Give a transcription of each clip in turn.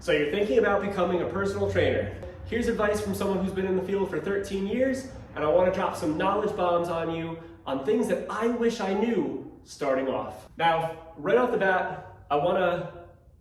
So you're thinking about becoming a personal trainer. Here's advice from someone who's been in the field for 13 years, and I want to drop some knowledge bombs on you on things that I wish I knew starting off. Now, right off the bat, I want to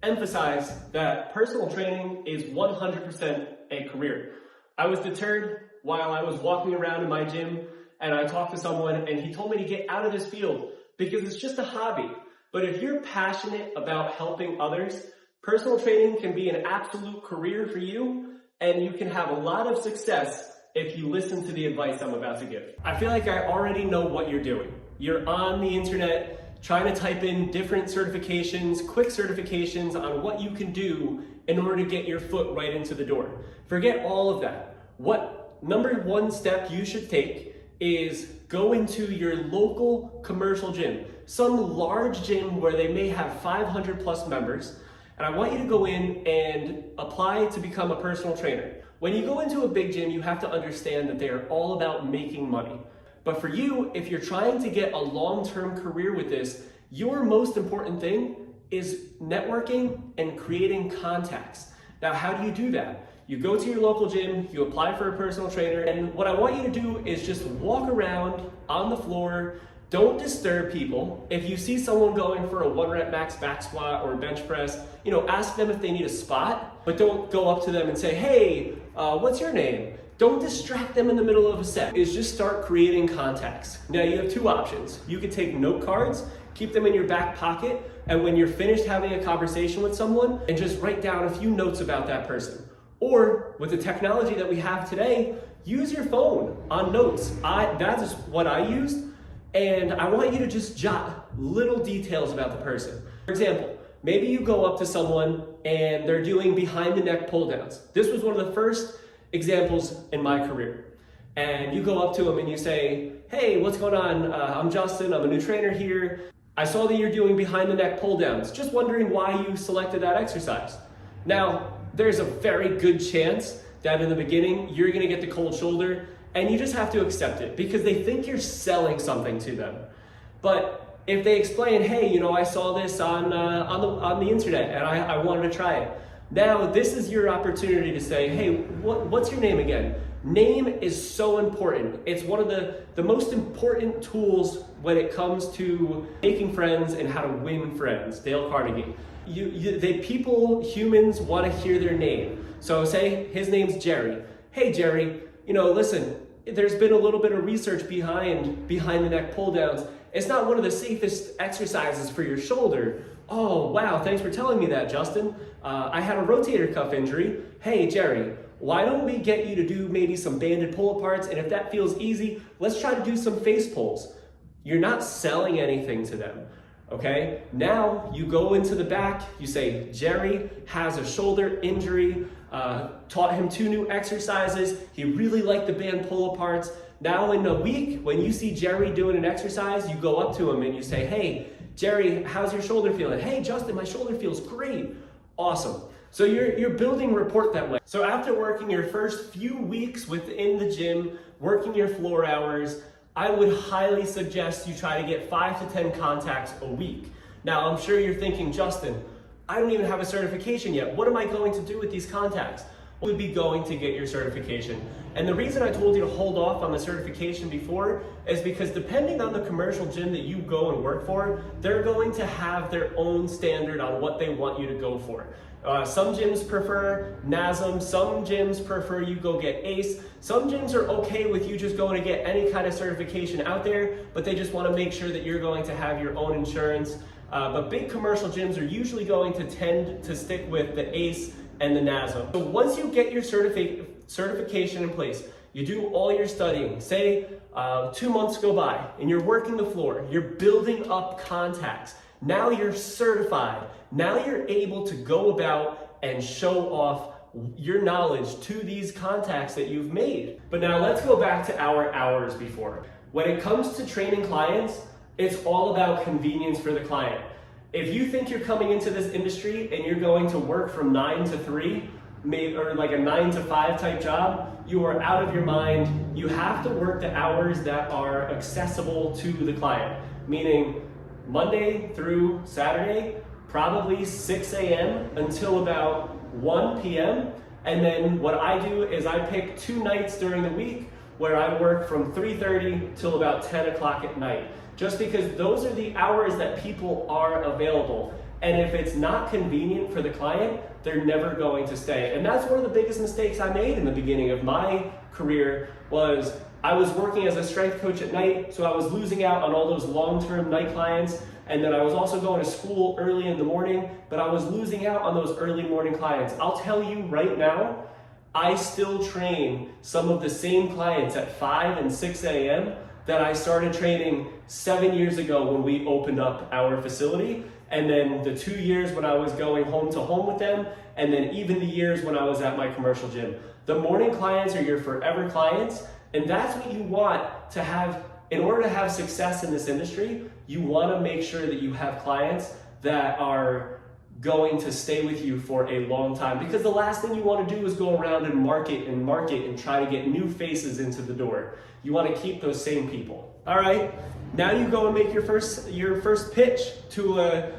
emphasize that personal training is 100% a career. I was deterred while I was walking around in my gym and I talked to someone and he told me to get out of this field because it's just a hobby. But if you're passionate about helping others, personal training can be an absolute career for you, and you can have a lot of success if you listen to the advice I'm about to give. I feel like I already know what you're doing. You're on the internet trying to type in different certifications, quick certifications on what you can do in order to get your foot right into the door. Forget all of that. What number one step you should take is go into your local commercial gym, some large gym where they may have 500 plus members. And I want you to go in and apply to become a personal trainer. When you go into a big gym, you have to understand that they are all about making money. But for you, if you're trying to get a long-term career with this, your most important thing is networking and creating contacts. Now, how do you do that? You go to your local gym, you apply for a personal trainer, and what I want you to do is just walk around on the floor. Don't disturb people. If you see someone going for a 1 rep max back squat or bench press, ask them if they need a spot, but don't go up to them and say, hey, what's your name? Don't distract them in the middle of a set. Is just start creating contacts. Now you have two options. You could take note cards, keep them in your back pocket, and when you're finished having a conversation with someone, and just write down a few notes about that person. Or with the technology that we have today, use your phone on notes. That is what I used. And I want you to just jot little details about the person. For example, maybe you go up to someone and they're doing behind the neck pull downs. This was one of the first examples in my career. And you go up to them and you say, hey, what's going on? I'm Justin, I'm a new trainer here. I saw that you're doing behind the neck pull downs. Just wondering why you selected that exercise. Now, there's a very good chance that in the beginning, you're gonna get the cold shoulder. And you just have to accept it because they think you're selling something to them. But if they explain, hey, I saw this on the internet and I wanted to try it. Now this is your opportunity to say, hey, what's your name again? Name is so important. It's one of the most important tools when it comes to making friends and how to win friends. Dale Carnegie. Humans want to hear their name. So say his name's Jerry. Hey, Jerry. Listen, there's been a little bit of research behind the neck pull downs. It's not one of the safest exercises for your shoulder. Oh, wow, thanks for telling me that, Justin. I had a rotator cuff injury. Hey, Jerry, why don't we get you to do maybe some banded pull-aparts, and if that feels easy, let's try to do some face pulls. You're not selling anything to them. Okay, now you go into the back, you say, Jerry has a shoulder injury, taught him 2 new exercises, he really liked the band pull-aparts. Now in a week, when you see Jerry doing an exercise, you go up to him and you say, hey, Jerry, how's your shoulder feeling? Hey, Justin, my shoulder feels great. Awesome. So you're building rapport that way. So after working your first few weeks within the gym, working your floor hours, I would highly suggest you try to get 5 to 10 contacts a week. Now, I'm sure you're thinking, Justin, I don't even have a certification yet. What am I going to do with these contacts? You would be going to get your certification. And the reason I told you to hold off on the certification before is because depending on the commercial gym that you go and work for, they're going to have their own standard on what they want you to go for. Some gyms prefer NASM, some gyms prefer you go get ACE. Some gyms are okay with you just going to get any kind of certification out there, but they just want to make sure that you're going to have your own insurance. But big commercial gyms are usually going to tend to stick with the ACE and the NASM. So once you get your certification in place, you do all your studying, say 2 months go by and you're working the floor, you're building up contacts. Now you're certified. Now you're able to go about and show off your knowledge to these contacts that you've made. But now let's go back to our hours before. When it comes to training clients, it's all about convenience for the client. If you think you're coming into this industry and you're going to work from 9 to 3, or like a 9 to 5 type job, you are out of your mind. You have to work the hours that are accessible to the client, meaning Monday through Saturday, probably 6 a.m. until about 1 p.m. And then what I do is I pick 2 nights during the week where I work from 3:30 till about 10 o'clock at night, just because those are the hours that people are available. And if it's not convenient for the client, they're never going to stay. And that's one of the biggest mistakes I made in the beginning of my career. Was I was working as a strength coach at night, so I was losing out on all those long-term night clients. And then I was also going to school early in the morning, but I was losing out on those early morning clients. I'll tell you right now, I still train some of the same clients at 5 and 6 a.m. that I started training 7 years ago when we opened up our facility. And then the 2 years when I was going home to home with them, and then even the years when I was at my commercial gym. The morning clients are your forever clients, and that's what you want to have. In order to have success in this industry, you want to make sure that you have clients that are going to stay with you for a long time, because the last thing you want to do is go around and market and try to get new faces into the door. You want to keep those same people. All right, now you go and make your first pitch to a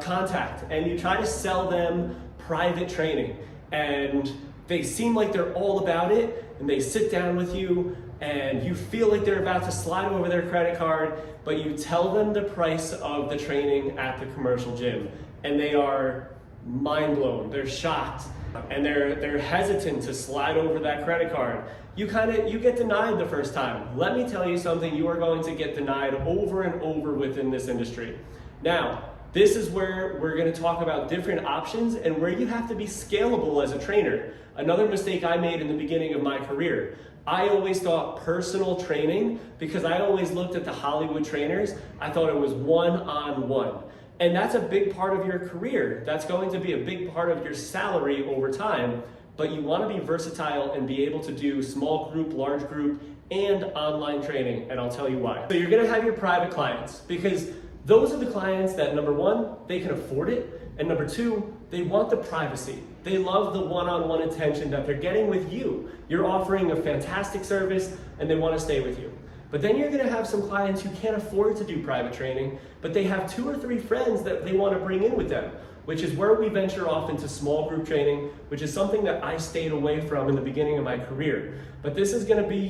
contact, and you try to sell them private training, and they seem like they're all about it, and they sit down with you and you feel like they're about to slide over their credit card, but you tell them the price of the training at the commercial gym, and they are mind blown, they're shocked, and they're hesitant to slide over that credit card. You get denied the first time. Let me tell you something, you are going to get denied over and over within this industry. Now, this is where we're going to talk about different options and where you have to be scalable as a trainer. Another mistake I made in the beginning of my career. I always thought personal training, because I always looked at the Hollywood trainers, I thought it was one-on-one. And that's a big part of your career. That's going to be a big part of your salary over time, but you want to be versatile and be able to do small group, large group, and online training, and I'll tell you why. So you're going to have your private clients, because those are the clients that, number one, they can afford it, and number two, they want the privacy. They love the one-on-one attention that they're getting with you. You're offering a fantastic service, and they want to stay with you. But then you're going to have some clients who can't afford to do private training, but they have 2 or 3 friends that they want to bring in with them, which is where we venture off into small group training, which is something that I stayed away from in the beginning of my career. But this is going to be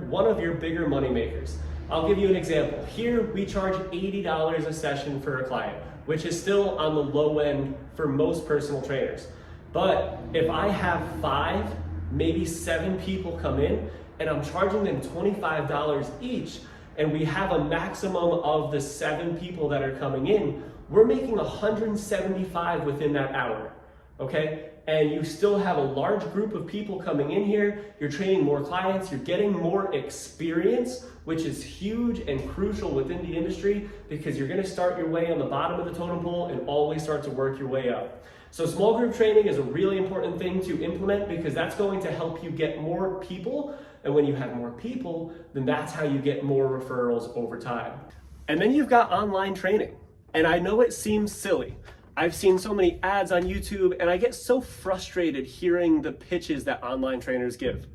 one of your bigger money makers. I'll give you an example. Here we charge $80 a session for a client, which is still on the low end for most personal trainers. But if I have 5, maybe 7 people come in, and I'm charging them $25 each, and we have a maximum of the 7 people that are coming in, we're making $175 within that hour, okay? And you still have a large group of people coming in here, you're training more clients, you're getting more experience, which is huge and crucial within the industry, because you're gonna start your way on the bottom of the totem pole and always start to work your way up. So small group training is a really important thing to implement, because that's going to help you get more people. And when you have more people, then that's how you get more referrals over time. And then you've got online training. And I know it seems silly. I've seen so many ads on YouTube, and I get so frustrated hearing the pitches that online trainers give,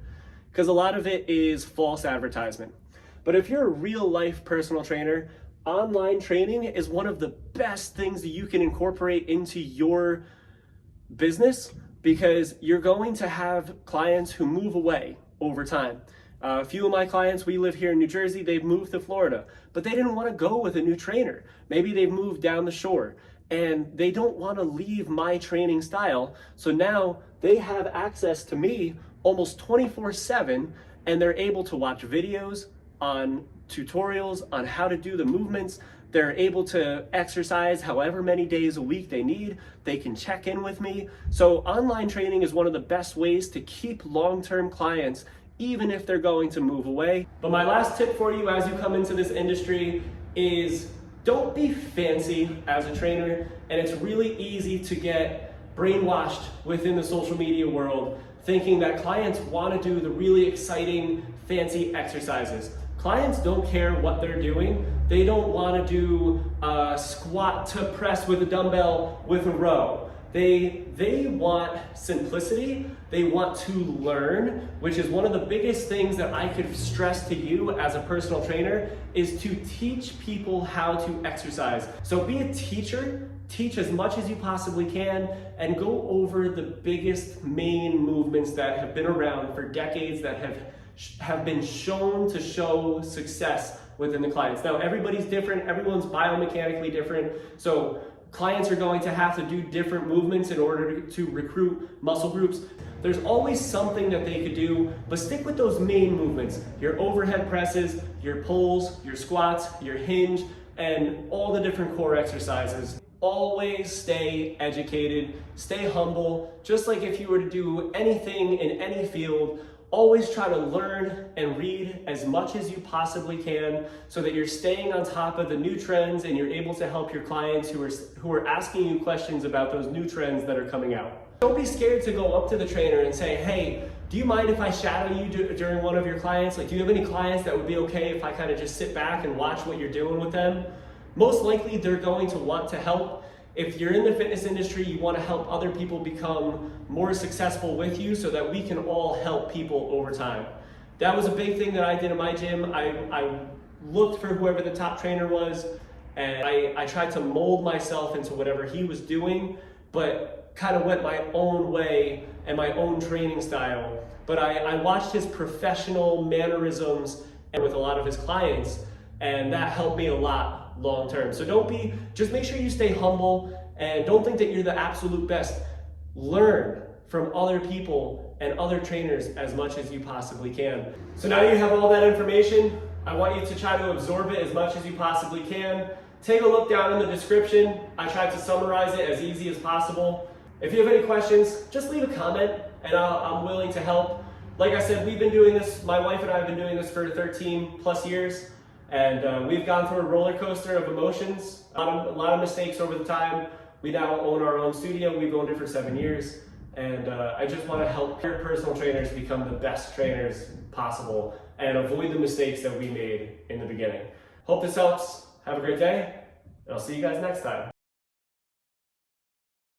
because a lot of it is false advertisement. But if you're a real life personal trainer, online training is one of the best things that you can incorporate into your business, because you're going to have clients who move away over time. A few of my clients, we live here in New Jersey, they've moved to Florida, but they didn't want to go with a new trainer. Maybe they've moved down the shore and they don't want to leave my training style. So now they have access to me almost 24/7, and they're able to watch videos on tutorials on how to do the movements. They're able to exercise however many days a week they need. They can check in with me. So online training is one of the best ways to keep long-term clients, even if they're going to move away. But my last tip for you as you come into this industry is don't be fancy as a trainer. And it's really easy to get brainwashed within the social media world, thinking that clients want to do the really exciting, fancy exercises. Clients don't care what they're doing. They don't want to do a squat to press with a dumbbell with a row. They want simplicity, they want to learn, which is one of the biggest things that I could stress to you as a personal trainer, is to teach people how to exercise. So be a teacher, teach as much as you possibly can, and go over the biggest main movements that have been around for decades that have been shown to show success within the clients. Now, everybody's different, everyone's biomechanically different, so clients are going to have to do different movements in order to recruit muscle groups. There's always something that they could do, but stick with those main movements. Your overhead presses, your pulls, your squats, your hinge, and all the different core exercises. Always stay educated, stay humble. Just like if you were to do anything in any field, always try to learn and read as much as you possibly can so that you're staying on top of the new trends and you're able to help your clients who are asking you questions about those new trends that are coming out. Don't be scared to go up to the trainer and say, hey, do you mind if I shadow you during one of your clients? Like, do you have any clients that would be okay if I kind of just sit back and watch what you're doing with them? Most likely they're going to want to help. If you're in the fitness industry, you want to help other people become more successful with you so that we can all help people over time. That was a big thing that I did in my gym. I looked for whoever the top trainer was, and I tried to mold myself into whatever he was doing, but kind of went my own way and my own training style. But I watched his professional mannerisms and with a lot of his clients, and that helped me a lot long term. So just make sure you stay humble and don't think that you're the absolute best. Learn from other people and other trainers as much as you possibly can. So now you have all that information. I want you to try to absorb it as much as you possibly can. Take a look down in the description. I tried to summarize it as easy as possible. If you have any questions, just leave a comment and I'm willing to help. Like I said, we've been doing this, my wife and I have been doing this for 13 plus years. And we've gone through a roller coaster of emotions, a lot of mistakes over the time. We now own our own studio. We've owned it for 7 years. And I just want to help your personal trainers become the best trainers possible and avoid the mistakes that we made in the beginning. Hope this helps. Have a great day, and I'll see you guys next time.